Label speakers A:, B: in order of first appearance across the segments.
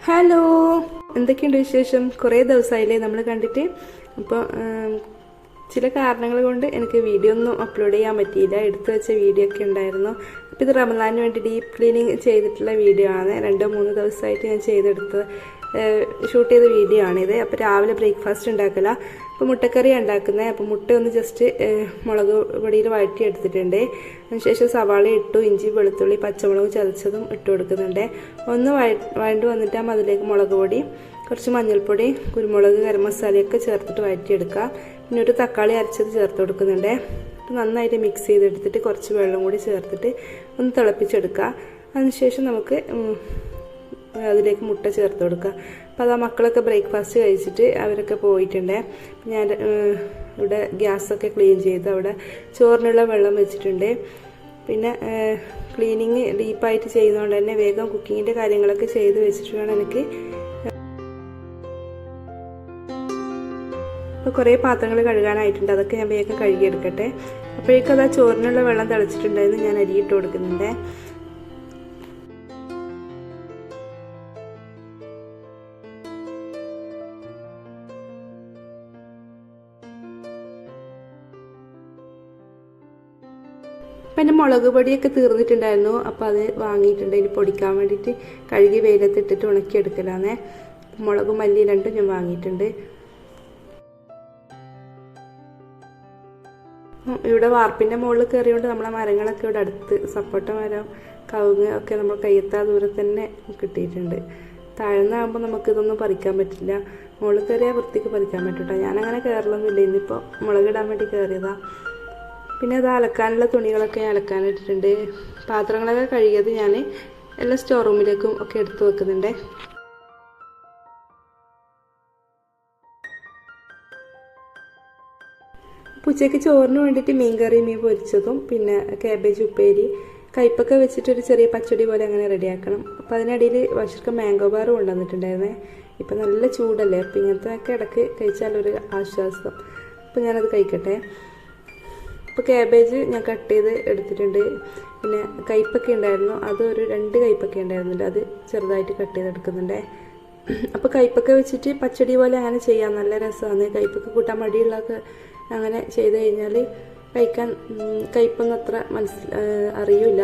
A: Hello, എന്തൊക്കെയുണ്ട് വിശേഷം? കുറേ ദിവസമായില്ലേ നമ്മൾ കണ്ടിട്ട്. അപ്പോൾ ചില കാരണങ്ങൾ കൊണ്ട് എനിക്ക് വീഡിയോ ഒന്നും അപ്ലോഡ് ചെയ്യാൻ പറ്റിയില്ല. എടുത്തു വെച്ച വീഡിയോ ഒക്കെ ഉണ്ടായിരുന്നു. അപ്പോൾ ഇത് റമദാനിന് വേണ്ടി ഡീപ്പ് ക്ലീനിങ് ചെയ്തിട്ടുള്ള വീഡിയോ ആണ്. 2-3 ദിവസമായിട്ട് ഞാൻ ഷൂട്ട് ചെയ്ത വീഡിയോ ആണിത്. അപ്പോൾ രാവിലെ ബ്രേക്ക്ഫാസ്റ്റ് ഉണ്ടാക്കില്ല. അപ്പോൾ മുട്ടക്കറിയാണ് ഉണ്ടാക്കുന്നത്. അപ്പോൾ മുട്ട ഒന്ന് ജസ്റ്റ് മുളക് പൊടിയിൽ വഴറ്റി എടുത്തിട്ടുണ്ട്. അതിനുശേഷം സവാള ഇട്ടു, ഇഞ്ചി വെളുത്തുള്ളി പച്ചമുളക് ചതച്ചതും ഇട്ട് കൊടുക്കുന്നുണ്ട്. ഒന്ന് വഴണ്ട് വന്നിട്ടാകുമ്പോൾ അതിലേക്ക് മുളക് പൊടി, കുറച്ച് മഞ്ഞൾപ്പൊടി, കുരുമുളക്, ഗരം മസാലയൊക്കെ ചേർത്തിട്ട് വഴറ്റിയെടുക്കുക. പിന്നെ ഒരു തക്കാളി അരച്ചത് ചേർത്ത് കൊടുക്കുന്നുണ്ട്. നന്നായിട്ട് മിക്സ് ചെയ്തെടുത്തിട്ട് കുറച്ച് വെള്ളം കൂടി ചേർത്തിട്ട് ഒന്ന് തിളപ്പിച്ചെടുക്കുക. അതിനുശേഷം നമുക്ക് അതിലേക്ക് മുട്ട ചേർത്ത് കൊടുക്കുക. അപ്പോൾ അതാ മക്കളൊക്കെ ബ്രേക്ക്ഫാസ്റ്റ് കഴിച്ചിട്ട് അവരൊക്കെ പോയിട്ടുണ്ട്. ഞാൻ ഇവിടെ ഗ്യാസൊക്കെ ക്ലീൻ ചെയ്ത് അവിടെ ചോറിനുള്ള വെള്ളം വെച്ചിട്ടുണ്ട്. പിന്നെ ക്ലീനിങ് ഡീപ്പായിട്ട് ചെയ്യുന്നതുകൊണ്ട് തന്നെ വേഗം കുക്കിങ്ങിൻ്റെ കാര്യങ്ങളൊക്കെ ചെയ്ത് വെച്ചിട്ട് വേണം എനിക്ക്. അപ്പോൾ കുറേ പാത്രങ്ങൾ കഴുകാനായിട്ടുണ്ട്. അതൊക്കെ ഞാൻ വേഗം കഴുകിയെടുക്കട്ടെ. അപ്പോഴേക്കും അതാ ചോറിനുള്ള വെള്ളം തിളച്ചിട്ടുണ്ടായിരുന്നു. ഞാൻ അരിയിട്ട് കൊടുക്കുന്നുണ്ട്. അപ്പം എൻ്റെ മുളക് പൊടിയൊക്കെ തീർന്നിട്ടുണ്ടായിരുന്നു. അപ്പോൾ അത് വാങ്ങിയിട്ടുണ്ട്. ഇനി പൊടിക്കാൻ വേണ്ടിയിട്ട് കഴുകി വെയിലത്തിട്ടിട്ട് ഉണക്കിയെടുക്കലാന്നേ. മുളകും മല്ലി രണ്ടും ഞാൻ വാങ്ങിയിട്ടുണ്ട്. ഇവിടെ വാർപ്പിൻ്റെ മുകളിൽ കയറിയോണ്ട് നമ്മളെ മരങ്ങളൊക്കെ ഇവിടെ അടുത്ത്, സപ്പോട്ട മരം, കവുങ്ങ് ഒക്കെ നമ്മൾ കയ്യെത്താ ദൂരത്ത് തന്നെ കിട്ടിയിട്ടുണ്ട്. താഴ്ന്നാകുമ്പോൾ നമുക്കിതൊന്നും പറിക്കാൻ പറ്റില്ല. മുകളിൽ കയറിയാൽ വൃത്തിക്ക് പറിക്കാൻ പറ്റൂട്ടോ. ഞാനങ്ങനെ കയറലൊന്നുമില്ല. ഇന്നിപ്പോൾ മുളകിടാൻ വേണ്ടി കയറിയതാണ്. പിന്നെ അത് അലക്കാനുള്ള തുണികളൊക്കെ ഞാൻ അലക്കാനിട്ടിട്ടുണ്ട്. പാത്രങ്ങളൊക്കെ കഴുകിയത് ഞാൻ എല്ലാ സ്റ്റോർ റൂമിലേക്കും ഒക്കെ എടുത്തു വെക്കുന്നുണ്ട്. ഉച്ചയ്ക്ക് ചോറിന് വേണ്ടിയിട്ട് മീൻകറി, മീൻ പൊരിച്ചതും പിന്നെ കാബേജ് ഉപ്പേരി, കയ്പ്പൊക്കെ വെച്ചിട്ടൊരു ചെറിയ പച്ചടി പോലെ അങ്ങനെ റെഡിയാക്കണം. അപ്പോൾ അതിനിടയിൽ വർഷക്ക് മാംഗോ ബാർ കൊണ്ടുവന്നിട്ടുണ്ടായിരുന്നേ. ഇപ്പം നല്ല ചൂടല്ലേ, അപ്പം ഇങ്ങനത്തെ ഇടയ്ക്ക് കഴിച്ചാലൊരു ആശ്വാസം. അപ്പോൾ ഞാനത് കഴിക്കട്ടെ. ഇപ്പോൾ കാബേജ് ഞാൻ കട്ട് ചെയ്ത് എടുത്തിട്ടുണ്ട്. പിന്നെ കയ്പ്പൊക്കെ ഉണ്ടായിരുന്നു, അത് ഒരു 2 കയ്പ്പൊക്കെ ഉണ്ടായിരുന്നുണ്ട്, അത് ചെറുതായിട്ട് കട്ട് ചെയ്തെടുക്കുന്നുണ്ട്. അപ്പോൾ കയ്പ്പൊക്കെ വെച്ചിട്ട് പച്ചടി പോലെ അങ്ങനെ ചെയ്യാൻ നല്ല രസമാണ്. കയ്പ്പൊക്കെ കൂട്ടാൻ മടിയുള്ളതൊക്കെ അങ്ങനെ ചെയ്ത് കഴിഞ്ഞാൽ കഴിക്കാൻ കയ്പ്പൊന്നും അത്ര അറിയില്ല.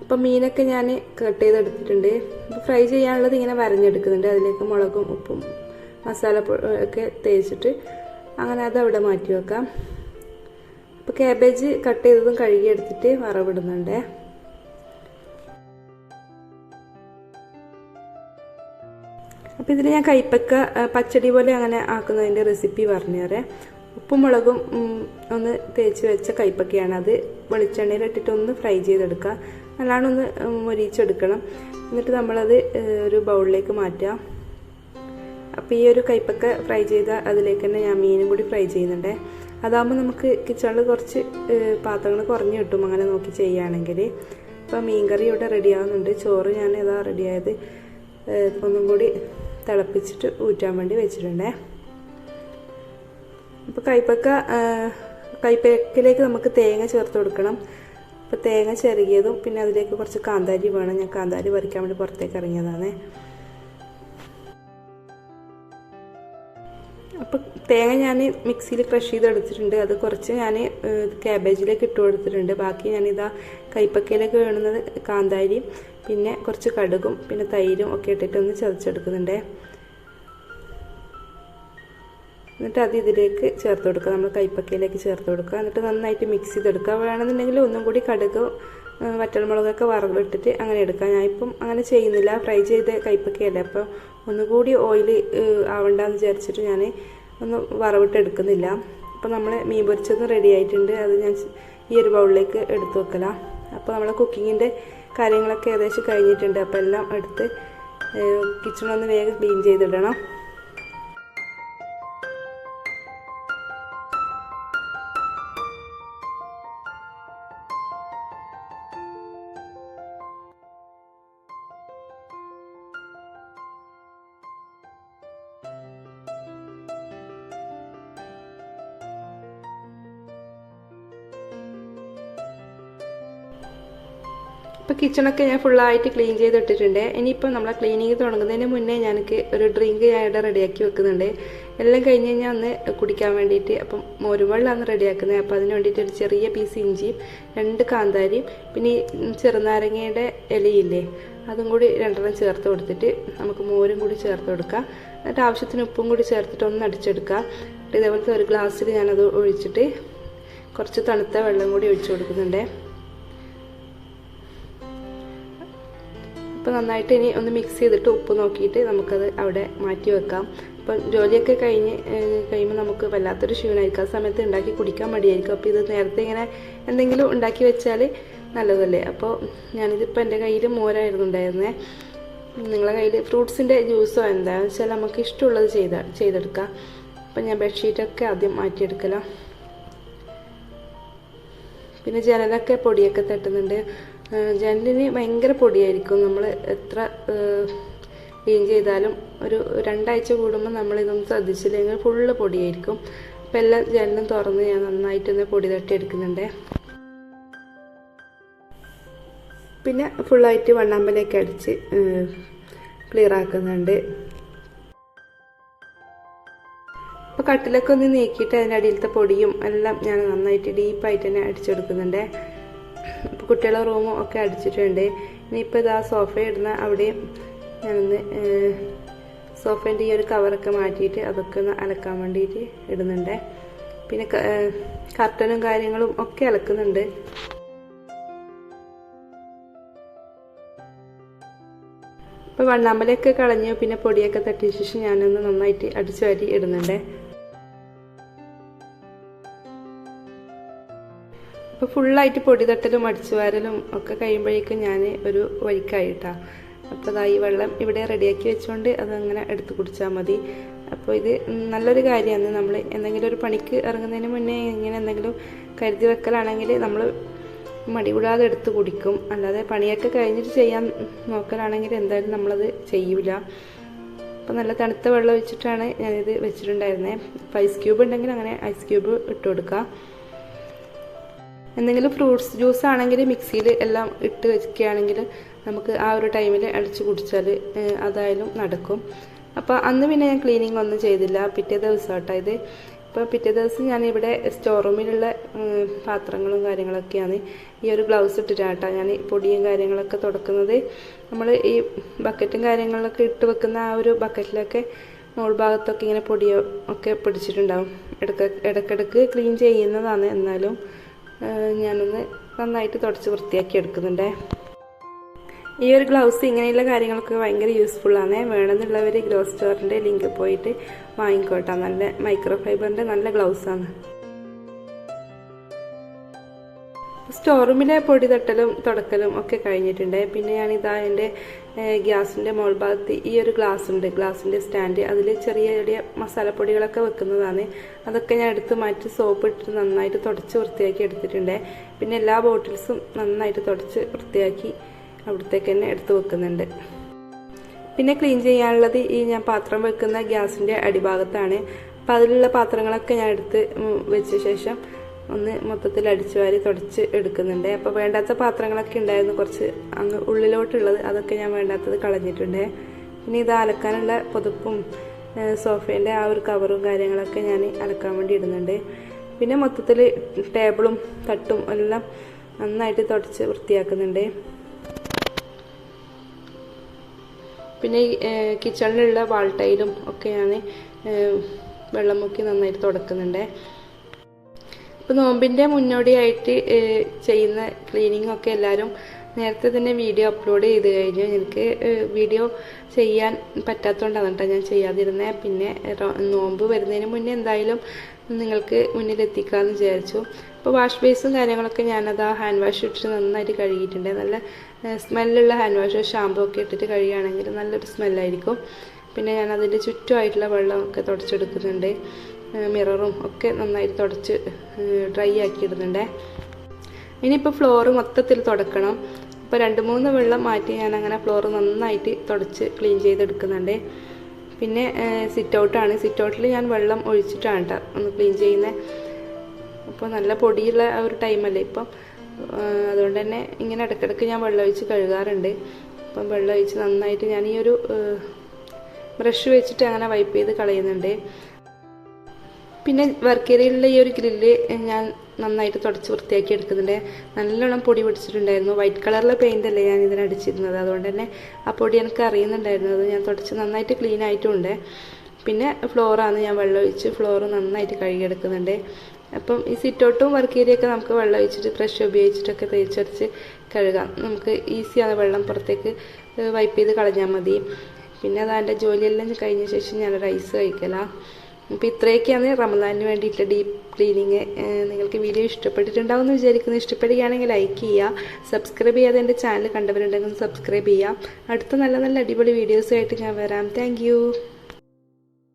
A: അപ്പം മീനൊക്കെ ഞാൻ കട്ട് ചെയ്തെടുത്തിട്ടുണ്ട്. അപ്പോൾ ഫ്രൈ ചെയ്യാനുള്ളത് ഇങ്ങനെ വരഞ്ഞെടുക്കുന്നുണ്ട്. അതിലേക്ക് മുളകും ഉപ്പും മസാല ഒക്കെ തേച്ചിട്ട് അങ്ങനെ അത് അവിടെ മാറ്റി വെക്കാം. അപ്പോൾ കാബേജ് കട്ട് ചെയ്തതും കഴുകിയെടുത്തിട്ട് വറവിടുന്നുണ്ട്. അപ്പോൾ ഇതിൽ ഞാൻ കയ്പ്പക്ക പച്ചടി പോലെ അങ്ങനെ ആക്കുന്നതിൻ്റെ റെസിപ്പി പറഞ്ഞുതരാം. ഉപ്പും മുളകും ഒന്ന് തേച്ച് വെച്ച കയ്പ്പക്കയാണ്. അത് വെളിച്ചെണ്ണയിലിട്ടിട്ട് ഒന്ന് ഫ്രൈ ചെയ്തെടുക്കുക. നല്ലോണം ഒന്ന് മൊരിച്ചെടുക്കണം. എന്നിട്ട് നമ്മളത് ഒരു ബൗളിലേക്ക് മാറ്റുക. അപ്പോൾ ഈ ഒരു കയ്പ്പക്ക ഫ്രൈ ചെയ്ത അതിലേക്ക് തന്നെ ഞാൻ മീനും കൂടി ഫ്രൈ ചെയ്യുന്നുണ്ട്. അതാകുമ്പോൾ നമുക്ക് കിച്ചണിൽ കുറച്ച് പാത്രങ്ങൾ കുറഞ്ഞ് കിട്ടും അങ്ങനെ നോക്കി ചെയ്യുകയാണെങ്കിൽ. അപ്പോൾ മീൻകറി ഇവിടെ റെഡിയാകുന്നുണ്ട്. ചോറ് ഞാൻ ഇതാ റെഡിയായത് ഒന്നും കൂടി തിളപ്പിച്ചിട്ട് ഊറ്റാൻ വേണ്ടി വെച്ചിട്ടുണ്ട്. അപ്പോൾ കയ്പ്പക്കയിലേക്ക് നമുക്ക് തേങ്ങ ചേർത്ത് കൊടുക്കണം. അപ്പോൾ തേങ്ങ ചെറുകിയതും പിന്നെ അതിലേക്ക് കുറച്ച് കാന്താരി വേണം. ഞാൻ കാന്താരി പറിക്കാൻ വേണ്ടി പുറത്തേക്ക് ഇറങ്ങിയതാണ്. അപ്പോൾ തേങ്ങ ഞാൻ മിക്സിയിൽ ക്രഷ് ചെയ്തെടുത്തിട്ടുണ്ട്. അത് കുറച്ച് ഞാൻ കാബേജിലേക്ക് ഇട്ട് കൊടുത്തിട്ടുണ്ട്. ബാക്കി ഞാനിതാ കയ്പ്പക്കയിലേക്ക് വേണ്ടുന്നത് കാന്താരിയും പിന്നെ കുറച്ച് കടുകും പിന്നെ തൈരും ഒക്കെ ഇട്ടിട്ട് ഒന്ന് ചതച്ചെടുക്കുന്നുണ്ട്. എന്നിട്ട് അത് ഇതിലേക്ക് ചേർത്ത് കൊടുക്കുക. നമ്മൾ കയ്പ്പക്കയിലേക്ക് ചേർത്ത് കൊടുക്കുക. എന്നിട്ട് നന്നായിട്ട് മിക്സ് ചെയ്തെടുക്കുക. വേണമെന്നുണ്ടെങ്കിൽ ഒന്നും കൂടി കടുക് വറ്റൽമുളകൊക്കെ വറവിട്ടിട്ട് അങ്ങനെ എടുക്കുക. ഞാനിപ്പം അങ്ങനെ ചെയ്യുന്നില്ല. ഫ്രൈ ചെയ്ത കയ്പ്പക്കയല്ലേ, അപ്പോൾ ഒന്നുകൂടി ഓയിൽ ആവണ്ടെന്ന് വിചാരിച്ചിട്ട് ഞാൻ ഒന്ന് വറവിട്ട് എടുക്കുന്നില്ല. അപ്പോൾ നമ്മൾ മീൻ പൊരിച്ചതും റെഡി ആയിട്ടുണ്ട്. അത് ഞാൻ ഈ ഒരു ബൗളിലേക്ക് എടുത്ത് വെക്കലാണ്. അപ്പോൾ നമ്മളെ കുക്കിങ്ങിൻ്റെ കാര്യങ്ങളൊക്കെ ഏകദേശം കഴിഞ്ഞിട്ടുണ്ട്. അപ്പോൾ എല്ലാം എടുത്ത് കിച്ചണൊന്ന് വേഗം ക്ലീൻ ചെയ്തിടണം. ഇപ്പോൾ കിച്ചണൊക്കെ ഞാൻ ഫുള്ളായിട്ട് ക്ലീൻ ചെയ്തിട്ടിട്ടുണ്ട്. ഇനിയിപ്പോൾ നമ്മളെ ക്ലീനിങ് തുടങ്ങുന്നതിന് മുന്നേ എനിക്ക് ഒരു ഡ്രിങ്ക് ഞാൻ ഇവിടെ റെഡിയാക്കി വെക്കുന്നുണ്ട്. എല്ലാം കഴിഞ്ഞ് കഴിഞ്ഞാൽ ഒന്ന് കുടിക്കാൻ വേണ്ടിയിട്ട്. അപ്പം മോരുവെള്ളമാണ് റെഡിയാക്കുന്നത്. അപ്പോൾ അതിന് വേണ്ടിയിട്ട് ഒരു ചെറിയ പീസ് ഇഞ്ചിയും 2 കാന്താരിയും പിന്നെ ഈ ചെറുനാരങ്ങയുടെ ഇലയില്ലേ അതും കൂടി 2 ചേർത്ത് കൊടുത്തിട്ട് നമുക്ക് മോരും കൂടി ചേർത്ത് കൊടുക്കാം. എന്നിട്ട് ആവശ്യത്തിന് ഉപ്പും കൂടി ചേർത്തിട്ട് ഒന്ന് അടിച്ചെടുക്കുക. ഇതേപോലത്തെ ഒരു ഗ്ലാസ്സിൽ ഞാനത് ഒഴിച്ചിട്ട് കുറച്ച് തണുത്ത വെള്ളം കൂടി ഒഴിച്ചു കൊടുക്കുന്നുണ്ട്. അപ്പോൾ നന്നായിട്ട് ഇനി ഒന്ന് മിക്സ് ചെയ്തിട്ട് ഉപ്പ് നോക്കിയിട്ട് നമുക്കത് അവിടെ മാറ്റി വെക്കാം. അപ്പം ജോലിയൊക്കെ കഴിയുമ്പോൾ നമുക്ക് വല്ലാത്തൊരു ക്ഷീണമായിരിക്കും. ആ സമയത്ത് ഉണ്ടാക്കി കുടിക്കാൻ മടിയായിരിക്കും. അപ്പോൾ ഇത് നേരത്തെ ഇങ്ങനെ എന്തെങ്കിലും ഉണ്ടാക്കി വെച്ചാൽ നല്ലതല്ലേ. അപ്പോൾ ഞാനിതിപ്പോൾ എൻ്റെ കയ്യിൽ മോരായിരുന്നു ഉണ്ടായിരുന്നത്. നിങ്ങളുടെ കയ്യിൽ ഫ്രൂട്ട്സിൻ്റെ ജ്യൂസോ എന്താണെന്ന് വെച്ചാൽ നമുക്ക് ഇഷ്ടമുള്ളത് ചെയ്തെടുക്കാം. അപ്പം ഞാൻ ബെഡ്ഷീറ്റൊക്കെ ആദ്യം മാറ്റിയെടുക്കലോ. പിന്നെ ജനലൊക്കെ പൊടിയൊക്കെ തട്ടുന്നുണ്ട്. ജനലിന് ഭയങ്കര പൊടിയായിരിക്കും. നമ്മൾ എത്ര ക്ലീൻ ചെയ്താലും ഒരു 2 ആഴ്ച കൂടുമ്പോൾ നമ്മളിതൊന്നും ശ്രദ്ധിച്ചില്ലെങ്കിൽ ഫുള്ള് പൊടിയായിരിക്കും. അപ്പോൾ എല്ലാം ജനലും തുറന്ന് ഞാൻ നന്നായിട്ടൊന്ന് പൊടി തട്ടിയെടുക്കുന്നുണ്ട്. പിന്നെ ഫുള്ളായിട്ട് വണ്ണാമ്പലേക്ക് അടിച്ച് ക്ലിയർ ആക്കുന്നുണ്ട്. അപ്പോൾ കട്ടിലൊക്കെ ഒന്ന് നീക്കിയിട്ട് അതിൻ്റെ അടിയിലത്തെ പൊടിയും എല്ലാം ഞാൻ നന്നായിട്ട് ഡീപ്പായിട്ട് തന്നെ അടിച്ചെടുക്കുന്നുണ്ട്. അപ്പോൾ കുട്ടികളുടെ റൂമും ഒക്കെ അടിച്ചിട്ടുണ്ട്. ഇനിയിപ്പോൾ ഇതാ സോഫ ഇടുന്ന അവിടെയും ഞാനൊന്ന് സോഫേൻ്റെ ഈ ഒരു കവറൊക്കെ മാറ്റിയിട്ട് അതൊക്കെ ഒന്ന് അലക്കാൻ വേണ്ടിയിട്ട് ഇടുന്നുണ്ട്. പിന്നെ കർട്ടനും കാര്യങ്ങളും ഒക്കെ അലക്കുന്നുണ്ട്. അപ്പോൾ വണ്ണാമ്പലൊക്കെ കളഞ്ഞു. പിന്നെ പൊടിയൊക്കെ തട്ടിയ ശേഷം ഞാനൊന്ന് നന്നായിട്ട് അടിച്ചു വാരി ഇടുന്നുണ്ട്. അപ്പോൾ ഫുള്ളായിട്ട് പൊടി തട്ടലും അടിച്ചു വാരലും ഒക്കെ കഴിയുമ്പോഴേക്കും ഞാൻ ഒരു വഴിക്കായിട്ടാണ്. അപ്പോൾ അതാ ഈ വെള്ളം ഇവിടെ റെഡിയാക്കി വെച്ചുകൊണ്ട് അതങ്ങനെ എടുത്ത് കുടിച്ചാൽ മതി. അപ്പോൾ ഇത് നല്ലൊരു കാര്യമാണ്. നമ്മൾ എന്തെങ്കിലും ഒരു പണിക്ക് ഇറങ്ങുന്നതിന് മുന്നേ ഇങ്ങനെ എന്തെങ്കിലും കരുതി വെക്കലാണെങ്കിൽ നമ്മൾ മടി കൂടാതെ എടുത്ത് കുടിക്കും. അല്ലാതെ പണിയൊക്കെ കഴിഞ്ഞിട്ട് ചെയ്യാൻ നോക്കലാണെങ്കിൽ എന്തായാലും നമ്മളത് ചെയ്യൂല. അപ്പോൾ നല്ല തണുത്ത വെള്ളം ഒഴിച്ചിട്ടാണ് ഞാനിത് വെച്ചിട്ടുണ്ടായിരുന്നത്. അപ്പോൾ ഐസ് ക്യൂബ് ഉണ്ടെങ്കിൽ അങ്ങനെ ഐസ് ക്യൂബ് ഇട്ട് കൊടുക്കുക. എന്തെങ്കിലും ഫ്രൂട്ട്സ് ജ്യൂസ് ആണെങ്കിൽ മിക്സിയിൽ എല്ലാം ഇട്ട് വെക്കുകയാണെങ്കിൽ നമുക്ക് ആ ഒരു ടൈമിൽ അടിച്ച് കുടിച്ചാൽ അതായാലും നടക്കും. അപ്പോൾ അന്ന് പിന്നെ ഞാൻ ക്ലീനിങ് ഒന്നും ചെയ്തില്ല. പിറ്റേ ദിവസം കേട്ടോ ഇത്. ഇപ്പോൾ പിറ്റേ ദിവസം ഞാനിവിടെ സ്റ്റോർ റൂമിലുള്ള പാത്രങ്ങളും കാര്യങ്ങളൊക്കെയാണ് ഈ ഒരു ഗ്ലൗസ് ഇട്ടിട്ടാട്ടോ ഞാൻ പൊടിയും കാര്യങ്ങളൊക്കെ തുടക്കുന്നത്. നമ്മൾ ഈ ബക്കറ്റും കാര്യങ്ങളൊക്കെ ഇട്ട് വെക്കുന്ന ആ ഒരു ബക്കറ്റിലൊക്കെ മോൾ ഭാഗത്തൊക്കെ ഇങ്ങനെ പൊടിയോ ഒക്കെ പിടിച്ചിട്ടുണ്ടാവും. ഇടയ്ക്കിടയ്ക്ക് ക്ലീൻ ചെയ്യുന്നതാണ്. എന്നാലും ഞാനൊന്ന് നന്നായിട്ട് തുടച്ച് വൃത്തിയാക്കി എടുക്കുന്നുണ്ട്. ഈ ഒരു ഗ്ലൗസ് ഇങ്ങനെയുള്ള കാര്യങ്ങളൊക്കെ ഭയങ്കര യൂസ്ഫുള്ളാണ്. വേണമെന്നുള്ളവർ ഗ്രോ സ്റ്റോറിൻ്റെ ലിങ്ക് പോയിട്ട് വാങ്ങിക്കോട്ടെ. നല്ല മൈക്രോ ഫൈബറിൻ്റെ നല്ല ഗ്ലൗസാണ്. സ്റ്റോർ റൂമിലെ പൊടി തട്ടലും തുടക്കലും ഒക്കെ കഴിഞ്ഞിട്ടുണ്ട്. പിന്നെ ഞാനിതാ എൻ്റെ ഗ്യാസിൻ്റെ മോൾ ഭാഗത്ത് ഈ ഒരു ഗ്ലാസ് ഉണ്ട്, ഗ്ലാസിൻ്റെ സ്റ്റാൻഡ്. അതിൽ ചെറിയ ചെറിയ മസാലപ്പൊടികളൊക്കെ വെക്കുന്നതാണ്. അതൊക്കെ ഞാൻ എടുത്ത് മാറ്റി സോപ്പ് ഇട്ടിട്ട് നന്നായിട്ട് തുടച്ച് വൃത്തിയാക്കി എടുത്തിട്ടുണ്ട്. പിന്നെ എല്ലാ ബോട്ടിൽസും നന്നായിട്ട് തുടച്ച് വൃത്തിയാക്കി അവിടത്തേക്ക് തന്നെ എടുത്ത് വെക്കുന്നുണ്ട്. പിന്നെ ക്ലീൻ ചെയ്യാനുള്ളത് ഈ ഞാൻ പാത്രം വെക്കുന്ന ഗ്യാസിൻ്റെ അടിഭാഗത്താണ്. അപ്പം അതിലുള്ള പാത്രങ്ങളൊക്കെ ഞാൻ എടുത്ത് വെച്ച ശേഷം ഒന്ന് മൊത്തത്തിൽ അടിച്ചു വാരി തുടച്ച് എടുക്കുന്നുണ്ട്. അപ്പോൾ വേണ്ടാത്ത പാത്രങ്ങളൊക്കെ ഉണ്ടായിരുന്നു കുറച്ച് അങ്ങ് ഉള്ളിലോട്ടുള്ളത്. അതൊക്കെ ഞാൻ വേണ്ടാത്തത് കളഞ്ഞിട്ടുണ്ട്. പിന്നെ ഇത് അലക്കാനുള്ള പുതപ്പും സോഫേൻ്റെ ആ ഒരു കവറും കാര്യങ്ങളൊക്കെ ഞാൻ അലക്കാൻ വേണ്ടി ഇടുന്നുണ്ട്. പിന്നെ മൊത്തത്തിൽ ടേബിളും തട്ടും എല്ലാം നന്നായിട്ട് തുടച്ച് വൃത്തിയാക്കുന്നുണ്ട്. പിന്നെ കിച്ചണിലുള്ള വാൾട്ടയിലും ഒക്കെ ഞാൻ വെള്ളം മുക്കി നന്നായിട്ട് തുടക്കുന്നുണ്ട്. ഇപ്പോൾ നോമ്പിൻ്റെ മുന്നോടിയായിട്ട് ചെയ്യുന്ന ക്ലീനിങ് ഒക്കെ എല്ലാവരും നേരത്തെ തന്നെ വീഡിയോ അപ്ലോഡ് ചെയ്ത് കഴിഞ്ഞു. എനിക്ക് വീഡിയോ ചെയ്യാൻ പറ്റാത്തതുകൊണ്ടാണ് കേട്ടോ ഞാൻ ചെയ്യാതിരുന്നത്. പിന്നെ നോമ്പ് വരുന്നതിന് മുന്നേ എന്തായാലും നിങ്ങൾക്ക് മുന്നിലെത്തിക്കാമെന്ന് വിചാരിച്ചു. അപ്പോൾ വാഷ് ബേസും കാര്യങ്ങളൊക്കെ ഞാനത് ആ ഹാൻഡ് വാഷ് ഇട്ടിട്ട് നന്നായിട്ട് കഴുകിയിട്ടുണ്ട്. നല്ല സ്മെല്ലുള്ള ഹാൻഡ് വാഷ് ഷാമ്പൂ ഒക്കെ ഇട്ടിട്ട് കഴുകുകയാണെങ്കിൽ നല്ലൊരു സ്മെല്ലായിരിക്കും. പിന്നെ ഞാൻ അതിൻ്റെ ചുറ്റുമായിട്ടുള്ള വെള്ളമൊക്കെ തുടച്ചെടുക്കുന്നുണ്ട്. മിററും ഒക്കെ നന്നായിട്ട് തുടച്ച് ഡ്രൈ ആക്കി ഇടുന്നുണ്ട്. ഇനിയിപ്പോൾ ഫ്ലോറ് മൊത്തത്തിൽ തുടക്കണം. അപ്പോൾ 2-3 വെള്ളം മാറ്റി ഞാൻ അങ്ങനെ ഫ്ലോറ് നന്നായിട്ട് തുടച്ച് ക്ലീൻ ചെയ്തെടുക്കുന്നുണ്ട്. പിന്നെ സിറ്റ് ഔട്ടാണ്. സിറ്റ് ഔട്ടിൽ ഞാൻ വെള്ളം ഒഴിച്ചിട്ടാണ് കേട്ടോ ഒന്ന് ക്ലീൻ ചെയ്യുന്നത്. അപ്പോൾ നല്ല പൊടിയുള്ള ആ ഒരു ടൈമല്ലേ ഇപ്പം. അതുകൊണ്ട് തന്നെ ഇങ്ങനെ ഇടയ്ക്കിടയ്ക്ക് ഞാൻ വെള്ളമൊഴിച്ച് കഴുകാറുണ്ട്. അപ്പം വെള്ളമൊഴിച്ച് നന്നായിട്ട് ഞാൻ ഈ ഒരു ബ്രഷ് വെച്ചിട്ട് അങ്ങനെ വൈപ്പ് ചെയ്ത് കളയുന്നുണ്ട്. പിന്നെ വർക്ക് ഏരിയയിലുള്ള ഈ ഒരു ഗ്രില്ല് ഞാൻ നന്നായിട്ട് തുടച്ച് വൃത്തിയാക്കി എടുക്കുന്നുണ്ട്. നല്ലോണം പൊടി പിടിച്ചിട്ടുണ്ടായിരുന്നു. വൈറ്റ് കളറിലെ പെയിൻ്റ് അല്ലേ ഞാൻ ഇതിനടിച്ചിരുന്നത്, അതുകൊണ്ട് തന്നെ ആ പൊടി എനിക്ക് അറിയുന്നുണ്ടായിരുന്നു. അത് ഞാൻ തുടച്ച് നന്നായിട്ട് ക്ലീൻ ആയിട്ടുമുണ്ട്. പിന്നെ ഫ്ലോറാണ് ഞാൻ വെള്ളമൊഴിച്ച് ഫ്ലോർ നന്നായിട്ട് കഴുകിയെടുക്കുന്നുണ്ട്. അപ്പം ഈ സിറ്റൗട്ടും വർക്ക് ഏരിയയൊക്കെ നമുക്ക് വെള്ളം ഒഴിച്ചിട്ട് ബ്രഷ് ഉപയോഗിച്ചിട്ടൊക്കെ തേച്ചരച്ച് കഴുകാം. നമുക്ക് ഈസിയാണ്, വെള്ളം പുറത്തേക്ക് വൈപ്പ് ചെയ്ത് കളഞ്ഞാൽ മതി. പിന്നെ അതെൻ്റെ ജോലിയെല്ലാം കഴിഞ്ഞ ശേഷം ഞാൻ റൈസ് കഴിക്കലാണ്. അപ്പോൾ ഇത്രയൊക്കെയാണ് റമദാനിന് വേണ്ടിയിട്ട് ഡീപ്പ് ക്ലീനിങ്. നിങ്ങൾക്ക് വീഡിയോ ഇഷ്ടപ്പെട്ടിട്ടുണ്ടാവും എന്ന് വിചാരിക്കുന്നു. ഇഷ്ടപ്പെടുകയാണെങ്കിൽ ലൈക്ക് ചെയ്യുക. സബ്സ്ക്രൈബ് ചെയ്യാതെ എൻ്റെ ചാനൽ കണ്ടവരുണ്ടെങ്കിൽ സബ്സ്ക്രൈബ് ചെയ്യുക. അടുത്ത നല്ല നല്ല അടിപൊളി വീഡിയോസുമായിട്ട് ഞാൻ വരാം. താങ്ക്